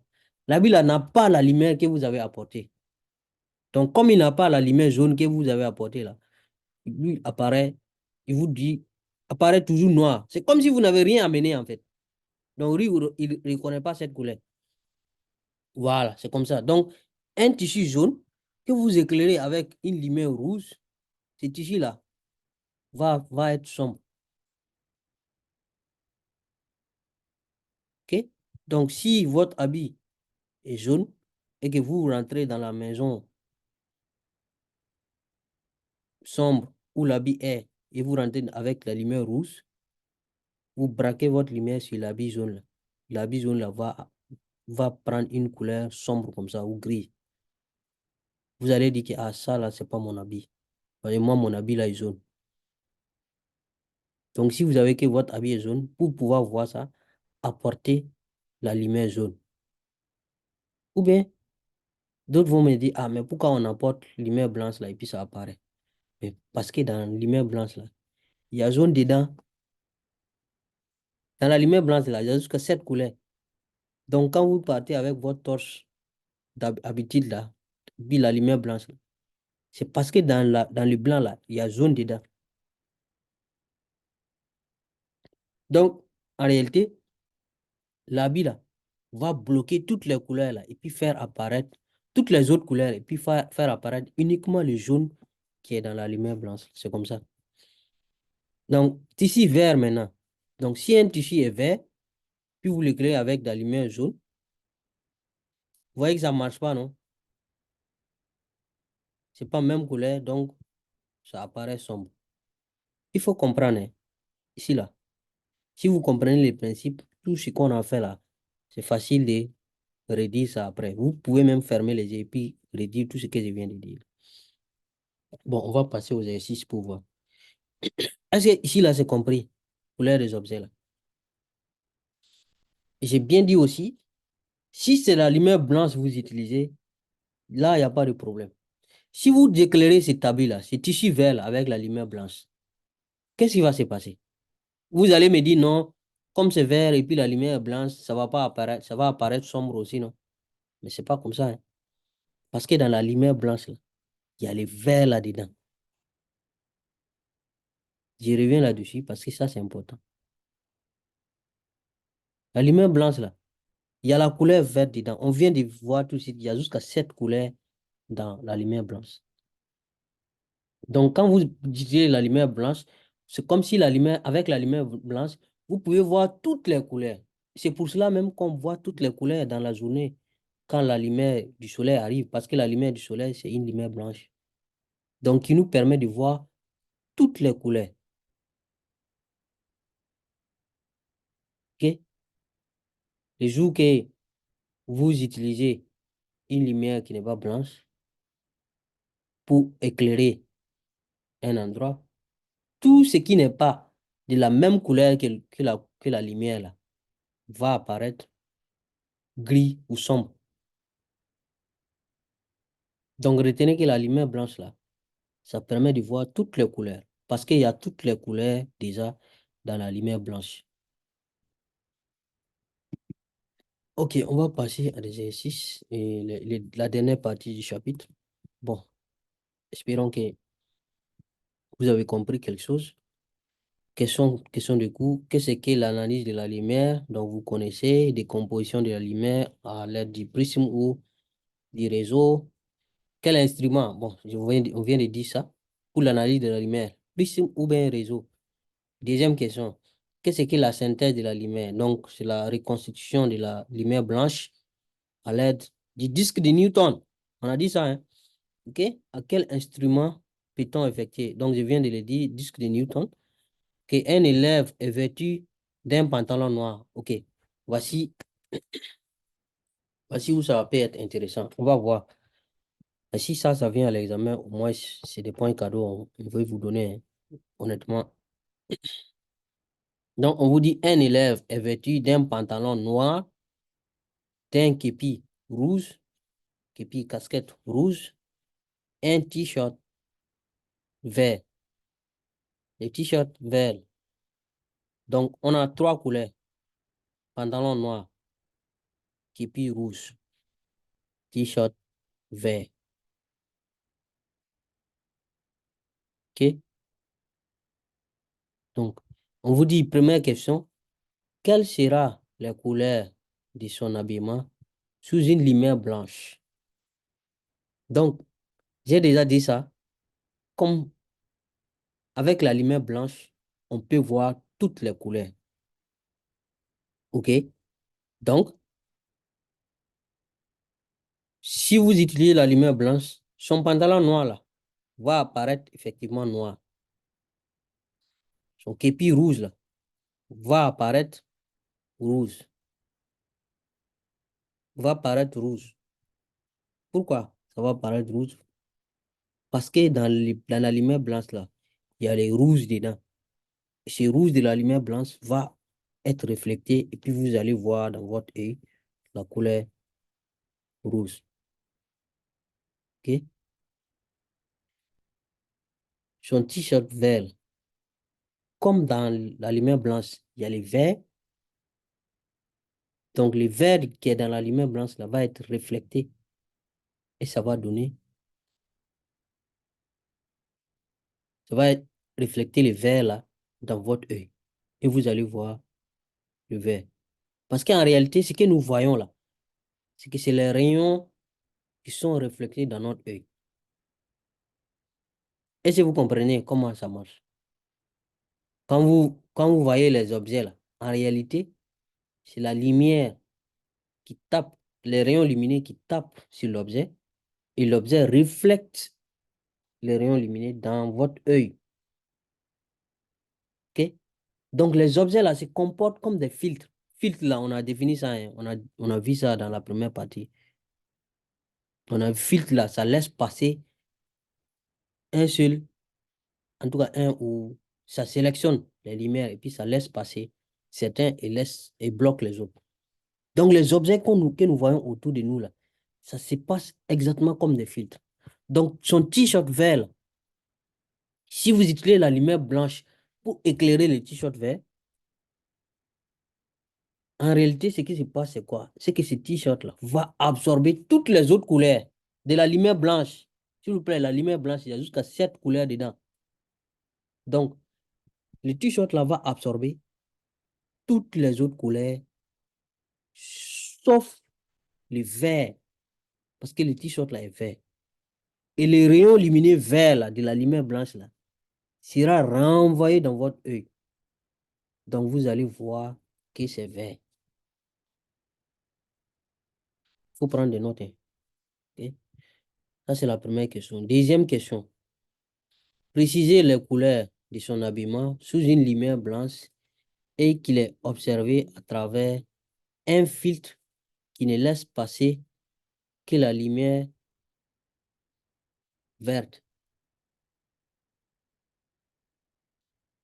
l'habit là n'a pas la lumière que vous avez apportée. Donc, comme il n'a pas la lumière jaune que vous avez apportée là, lui apparaît, il vous dit, apparaît toujours noir. C'est comme si vous n'avez rien amené en fait. Donc, lui, il ne reconnaît pas cette couleur. Voilà, c'est comme ça. Donc, un tissu jaune que vous éclairez avec une lumière rouge, ce tissu-là va être sombre. OK? Donc, si votre habit est jaune et que vous rentrez dans la maison sombre où l'habit est et vous rentrez avec la lumière rouge, vous braquez votre lumière sur l'habit jaune là. L'habit jaune là va prendre une couleur sombre comme ça ou gris. Vous allez dire que ah, ça là, c'est pas mon habit. Parce que moi, mon habit là est jaune. Donc, si vous avez que votre habit est jaune, pour pouvoir voir ça, apportez la lumière jaune. Ou bien, d'autres vont me dire, ah, mais pourquoi on apporte lumière blanche là et puis ça apparaît? Mais parce que dans la lumière blanche là, il y a jaune dedans. Dans la lumière blanche là, il y a jusqu'à 7 couleurs. Donc, quand vous partez avec votre torche d'habitude là, puis la lumière blanche là, c'est parce que dans le blanc là, il y a jaune dedans. Donc, en réalité, l'habit là va bloquer toutes les couleurs là et puis faire apparaître toutes les autres couleurs et puis faire apparaître uniquement le jaune qui est dans la lumière blanche. C'est comme ça. Donc, tissu vert maintenant. Donc, si un tissu est vert, puis vous l'éclairez avec de la lumière jaune, vous voyez que ça ne marche pas, non? C'est pas la même couleur, donc ça apparaît sombre. Il faut comprendre, hein, ici, là. Si vous comprenez les principes, tout ce qu'on a fait là, c'est facile de redire ça après. Vous pouvez même fermer les yeux et puis redire tout ce que je viens de dire. Bon, on va passer aux exercices pour voir. Est-ce que ici, là, c'est compris? Couleur des objets, là. J'ai bien dit aussi, si c'est la lumière blanche que vous utilisez, là, il n'y a pas de problème. Si vous éclairez cet habit-là, ce tissu vert là, avec la lumière blanche, qu'est-ce qui va se passer? Vous allez me dire non, comme c'est vert et puis la lumière est blanche, ça va pas apparaître, ça va apparaître sombre aussi, non? Mais c'est pas comme ça, hein. Parce que dans la lumière blanche, là, il y a le vert là-dedans. Je reviens là-dessus parce que ça, c'est important. La lumière blanche, là, il y a la couleur verte dedans. On vient de voir tout de suite, il y a jusqu'à 7 couleurs dans la lumière blanche. Donc, quand vous utilisez la lumière blanche, c'est comme si avec la lumière blanche, vous pouvez voir toutes les couleurs. C'est pour cela même qu'on voit toutes les couleurs dans la journée. quand la lumière du soleil arrive, parce que la lumière du soleil, c'est une lumière blanche. Donc, qui nous permet de voir toutes les couleurs. OK? Les jours que vous utilisez une lumière qui n'est pas blanche pour éclairer un endroit, tout ce qui n'est pas de la même couleur que la lumière là, va apparaître gris ou sombre. Donc, retenez que la lumière blanche là, ça permet de voir toutes les couleurs. Parce qu'il y a toutes les couleurs déjà dans la lumière blanche. Ok, on va passer à l'exercice et la dernière partie du chapitre. Bon, espérons que vous avez compris quelque chose. Question de cours. Qu'est-ce que l'analyse de la lumière? Donc, vous connaissez des compositions de la lumière à l'aide du prisme ou du réseau. Quel instrument? Bon, on vient de dire ça. Pour l'analyse de la lumière, prisme ou bien réseau. Deuxième question. Qu'est-ce que la synthèse de la lumière? Donc, c'est la reconstitution de la lumière blanche à l'aide du disque de Newton. On a dit ça, hein? OK? À quel instrument peut-on effectuer? Donc, je viens de le dire, disque de Newton. Qu'un élève est vêtu d'un pantalon noir. OK. Voici, voici où ça peut être intéressant. On va voir. Et si ça vient à l'examen, au moins, c'est des points cadeaux. On veut vous donner, hein, honnêtement. Donc, on vous dit, un élève est vêtu d'un pantalon noir, d'un képi rouge, képi casquette rouge, un t-shirt vert. Les t-shirts verts. Donc, on a trois couleurs. Pantalon noir, képi rouge, t-shirt vert. OK? Donc, on vous dit, première question, quelle sera la couleur de son habillement sous une lumière blanche? Donc, j'ai déjà dit ça. Comme avec la lumière blanche, on peut voir toutes les couleurs. OK? Donc, si vous utilisez la lumière blanche, son pantalon noir là va apparaître effectivement noir. Son képi rouge là va apparaître rouge. Va apparaître rouge. Pourquoi ça va apparaître rouge? Parce que dans la lumière blanche là, il y a les rouges dedans. Ce rouge de la lumière blanche va être reflété et puis vous allez voir dans votre œil la couleur rouge. OK? Son t-shirt vert, comme dans la lumière blanche, il y a les verts. Donc, le vert qui est dans la lumière blanche là, va être reflété et ça va être refléter le vert là dans votre œil. Et vous allez voir le vert. Parce qu'en réalité, ce que nous voyons là, c'est que c'est les rayons qui sont reflétés dans notre œil. Est-ce que vous comprenez comment ça marche? Quand vous voyez les objets là, en réalité, c'est la lumière qui tape, les rayons lumineux qui tapent sur l'objet et l'objet reflète les rayons lumineux dans votre œil. OK? Donc, les objets là se comportent comme des filtres. Filtres là, on a défini ça, hein, on a vu ça dans la première partie. On a vu filtre là, ça laisse passer un seul, en tout cas un ou ça sélectionne les lumières et puis ça laisse passer certains et bloque les autres. Donc, les objets que nous voyons autour de nous, là, ça se passe exactement comme des filtres. Donc, son t-shirt vert, là, si vous utilisez la lumière blanche pour éclairer le t-shirt vert, en réalité, ce qui se passe, c'est quoi? C'est que ce t-shirt-là va absorber toutes les autres couleurs de la lumière blanche. S'il vous plaît, la lumière blanche, il y a jusqu'à 7 couleurs dedans. Donc, le t-shirt-là va absorber toutes les autres couleurs, sauf le vert, parce que le t-shirt-là est vert. Et les rayons lumineux verts là, de la lumière blanche là, sera renvoyé dans votre œil. Donc, vous allez voir que c'est vert. faut prendre des notes, hein. Ok? Ça, c'est la première question. Deuxième question. Préciser les couleurs de son habillement sous une lumière blanche et qu'il est observé à travers un filtre qui ne laisse passer que la lumière verte.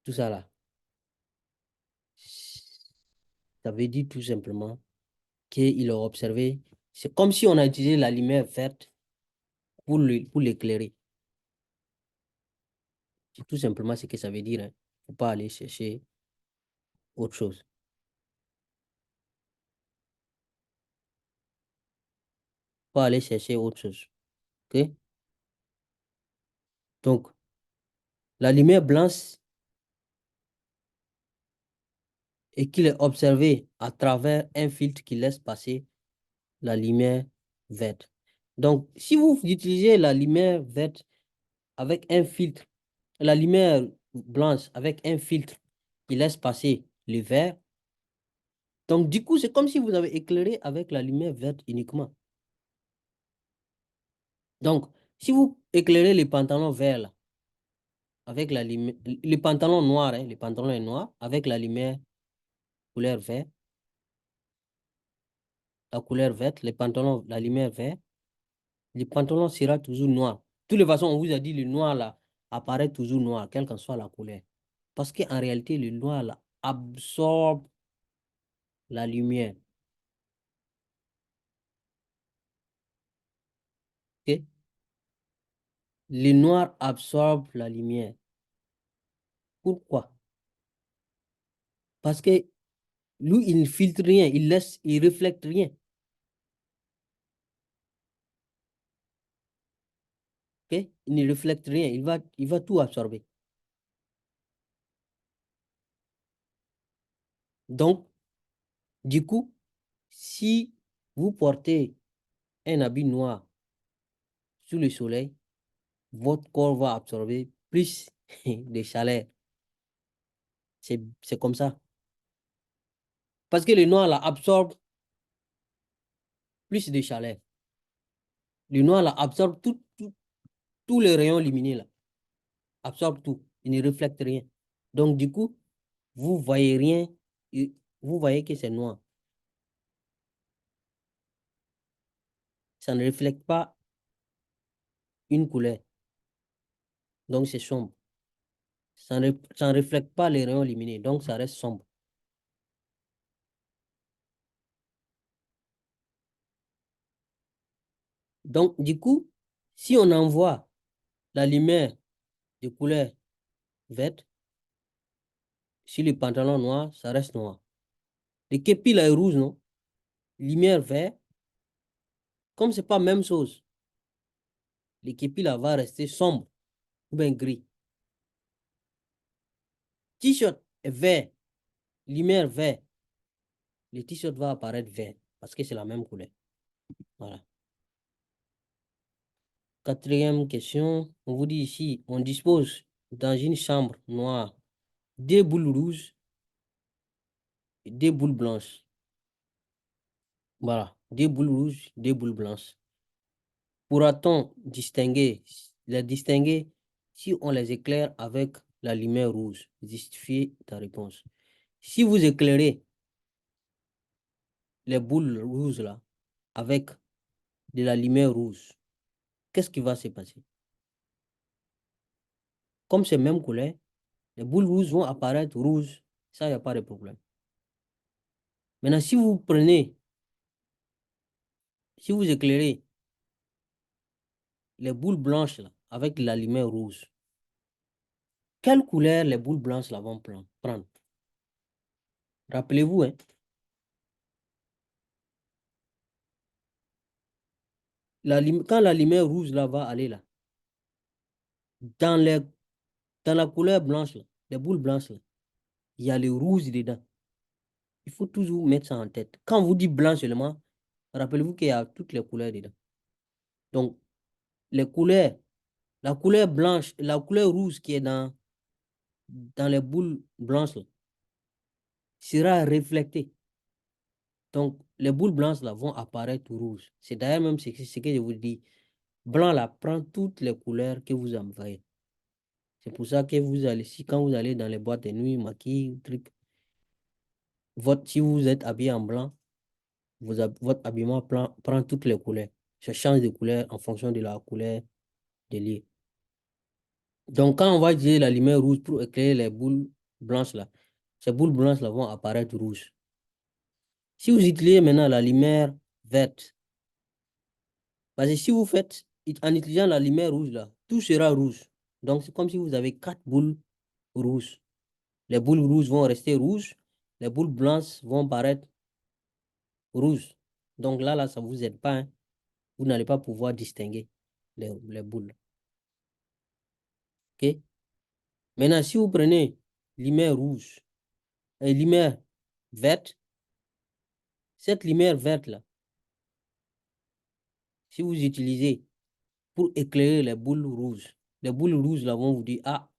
Tout ça là. Ça veut dire tout simplement qu'il a observé. C'est comme si on a utilisé la lumière verte pour l'éclairer. C'est tout simplement ce que ça veut dire, hein. Faut pas aller chercher autre chose. Faut pas aller chercher autre chose. OK? Donc, la lumière blanche et qu'il est observé à travers un filtre qui laisse passer la lumière verte. Donc, si vous utilisez la lumière verte avec un filtre, la lumière blanche avec un filtre qui laisse passer le vert, donc du coup, c'est comme si vous avez éclairé avec la lumière verte uniquement. Donc, si vous éclairez les pantalons verts là, avec la lumière, les pantalons noirs, hein, les pantalons noirs avec la lumière couleur vert, la couleur verte, les pantalons, la lumière verte, le pantalon sera toujours noir. De toutes les façons, on vous a dit le noir là apparaît toujours noir, quelle que soit la couleur. Parce qu'en réalité, le noir là absorbe la lumière. Ok? Le noir absorbe la lumière. Pourquoi? Parce que lui, il ne filtre rien, il laisse, il reflète rien. Ok? Il ne reflète rien, il va tout absorber. Donc, du coup, si vous portez un habit noir sous le soleil, votre corps va absorber plus de chaleur. C'est comme ça. Parce que le noir là, absorbe plus de chaleur. Le noir là, absorbe tous les rayons lumineux là. Absorbe tout. Il ne reflète rien. Donc, du coup, vous voyez rien. Vous voyez que c'est noir. Ça ne reflète pas une couleur. Donc, c'est sombre. Ça ne reflète pas les rayons lumineux. Donc, ça reste sombre. Donc, du coup, si on envoie la lumière de couleur verte sur le pantalon noir, ça reste noir. Le képi là est rouge, non? Lumière verte, comme c'est pas la même chose, le képi là va rester sombre ou bien gris. T-shirt est vert, lumière vert, le t-shirt va apparaître vert parce que c'est la même couleur. Voilà. Quatrième question, on vous dit ici, on dispose dans une chambre noire des boules rouges et des boules blanches. Voilà, des boules rouges, des boules blanches. Pourra-t-on les distinguer si on les éclaire avec la lumière rouge? Justifiez ta réponse. Si vous éclairez les boules rouges là avec de la lumière rouge, qu'est-ce qui va se passer? Comme c'est même couleur, les boules rouges vont apparaître rouges. Ça, il n'y a pas de problème. Maintenant, si vous éclairez les boules blanches là, avec la lumière rouge, quelle couleur les boules blanches là vont prendre? Rappelez-vous, hein, quand la lumière rouge là va aller là, dans, les, dans la couleur blanche, là, les boules blanches, là, il y a le rouge dedans. Il faut toujours mettre ça en tête. Quand on vous dit blanc seulement, rappelez-vous qu'il y a toutes les couleurs dedans. Donc, les couleurs, la couleur blanche, la couleur rouge qui est dans les boules blanches là, sera reflétée Donc, les boules blanches là vont apparaître rouges. C'est d'ailleurs même ce que je vous dis. Blanc là prend toutes les couleurs que vous envoyez. C'est pour ça que vous allez, si quand vous allez dans les boîtes de nuit, maquis, trucs, si vous êtes habillé en blanc, votre habillement prend toutes les couleurs. Ça change de couleur en fonction de la couleur de lit. Donc, quand on va utiliser la lumière rouge pour éclairer les boules blanches là, ces boules blanches là vont apparaître rouges. Si vous utilisez maintenant la lumière verte, parce que si vous faites, en utilisant la lumière rouge là, tout sera rouge. Donc, c'est comme si vous avez 4 boules rouges. Les boules rouges vont rester rouges, les boules blanches vont paraître rouges. Donc là, ça ne vous aide pas, hein. Vous n'allez pas pouvoir distinguer les boules. OK? Maintenant, si vous prenez lumière rouge et lumière verte, cette lumière verte-là, si vous utilisez pour éclairer les boules rouges là vont vous dire, ah,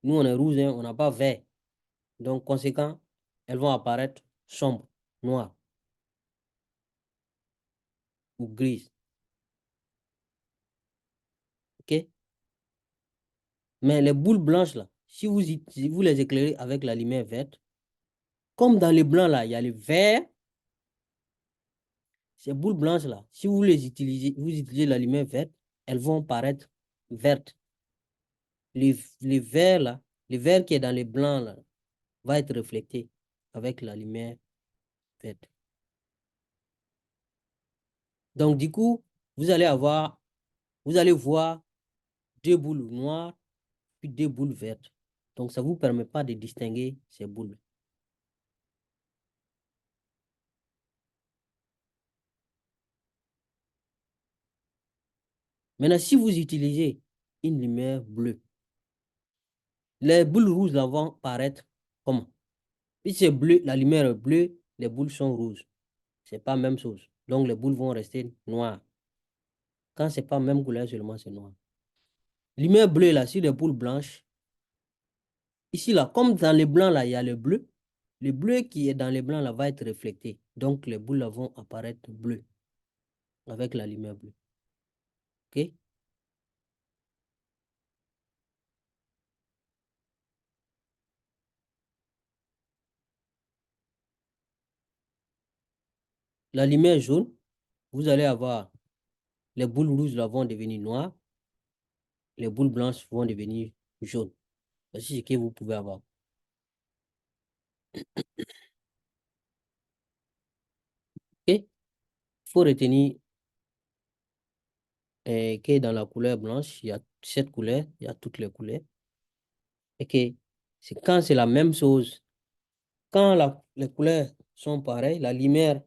nous on est rouge, hein, on n'a pas vert. Donc, conséquent, elles vont apparaître sombres, noires ou grises. OK? Mais les boules blanches là, si vous les éclairez avec la lumière verte, comme dans les blancs là, il y a le vert, ces boules blanches là, si vous vous utilisez la lumière verte, elles vont paraître vertes. Les verts là, le vert qui est dans les blancs là, va être reflété avec la lumière verte. Donc, du coup, vous allez voir 2 boules noires puis 2 boules vertes. Donc, ça ne vous permet pas de distinguer ces boules. Maintenant, si vous utilisez une lumière bleue, les boules rouges là vont paraître comment? Si c'est bleu, la lumière est bleue, les boules sont rouges. C'est pas la même chose. Donc, les boules vont rester noires. Quand c'est pas la même couleur, seulement c'est noir. Lumière bleue là, sur les boules blanches, ici là, comme dans les blancs là, il y a le bleu qui est dans les blancs là va être reflété. Donc, les boules là vont apparaître bleues avec la lumière bleue. OK? La lumière jaune, vous allez avoir les boules rouges là vont devenir noires, les boules blanches vont devenir jaunes. C'est ce que vous pouvez avoir. OK? Il faut retenir que dans la couleur blanche, il y a 7 couleurs, il y a toutes les couleurs. Et que quand c'est la même chose, quand les couleurs sont pareilles, la lumière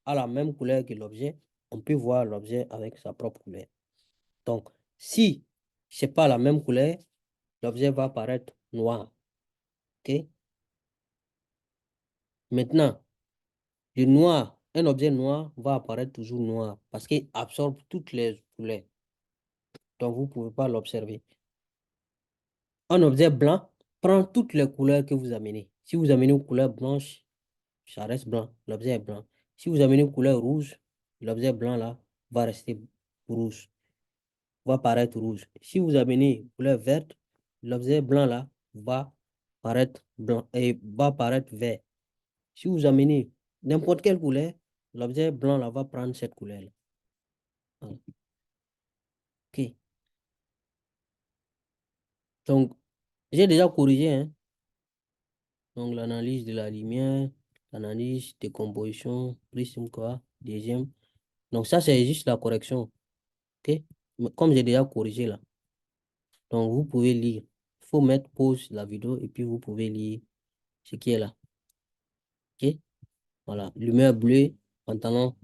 a la même couleur que l'objet, on peut voir l'objet avec sa propre couleur. Donc, si c'est pas la même couleur, l'objet va paraître noir. OK? Maintenant, le noir, un objet noir va apparaître toujours noir parce qu'il absorbe toutes les couleurs. Donc, vous ne pouvez pas l'observer. Un objet blanc prend toutes les couleurs que vous amenez. Si vous amenez une couleur blanche, ça reste blanc, l'objet est blanc. Si vous amenez une couleur rouge, l'objet blanc là va rester rouge, va paraître rouge. Si vous amenez une couleur verte, l'objet blanc là va paraître blanc et va paraître vert. Si vous amenez n'importe quelle couleur, l'objet blanc là va prendre cette couleur-là. Voilà. OK. Donc, j'ai déjà corrigé, hein. Donc, l'analyse de la lumière, l'analyse des compositions, prisme quoi, deuxième. Donc, ça, c'est juste la correction. OK? Mais comme j'ai déjà corrigé là. Donc, vous pouvez lire. Il faut mettre pause la vidéo et puis vous pouvez lire ce qui est là. OK? Voilà. Lumière bleue, pantalon,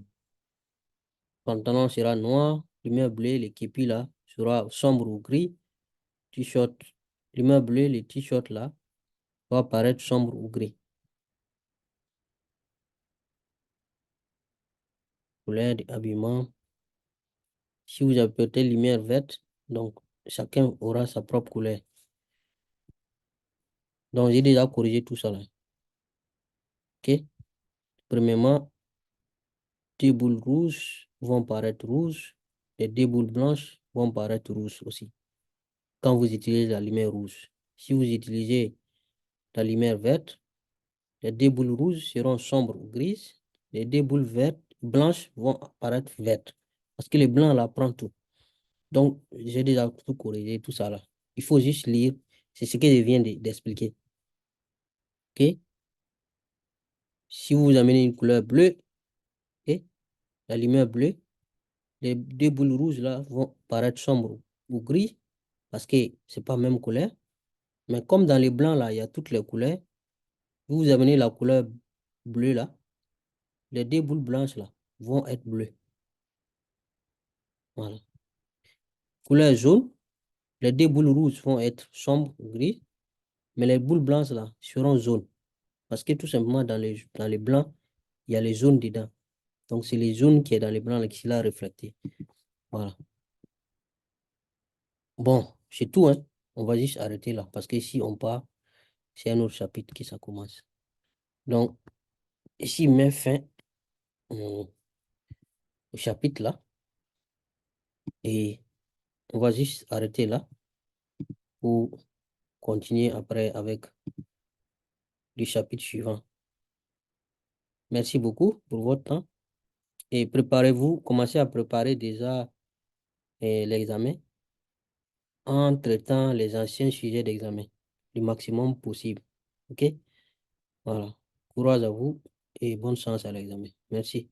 pantalon sera noir. Lumière bleue, le képi là sera sombre ou gris. T-shirt, lumière bleue, le t-shirt là va apparaître sombre ou gris. Couleur d'habillement. Si vous apportez lumière verte, donc chacun aura sa propre couleur. Donc, j'ai déjà corrigé tout ça là. OK? Premièrement, deux boules rouges vont paraître rouges, les deux boules blanches vont paraître rouges aussi, quand vous utilisez la lumière rouge. Si vous utilisez la lumière verte, les deux boules rouges seront sombres ou grises, les deux boules vertes, blanches vont apparaître vertes, parce que le blanc là prend tout. Donc, j'ai déjà tout corrigé, tout ça là. Il faut juste lire, c'est ce que je viens d'expliquer. OK? Si vous amenez une couleur bleue, et la lumière bleue, les deux boules rouges là vont paraître sombres ou gris parce que c'est pas la même couleur. Mais comme dans les blancs là, il y a toutes les couleurs, vous amenez la couleur bleue là, les deux boules blanches là vont être bleues. Voilà. Couleur jaune, les deux boules rouges vont être sombres ou gris, mais les boules blanches là seront jaunes. Parce que tout simplement dans les blancs, il y a les jaunes dedans. Donc c'est les jaunes qui est dans les blancs là, qui l'a reflété. Voilà. Bon, c'est tout, hein. On va juste arrêter là, parce que si on part, c'est un autre chapitre qui ça commence. Donc, ici, met fin au chapitre là, et on va juste arrêter là pour continuer après avec le chapitre suivant. Merci beaucoup pour votre temps et préparez-vous, commencez à préparer déjà l'examen en traitant les anciens sujets d'examen le maximum possible. OK? Voilà. Courage à vous et bonne chance à l'examen. Merci.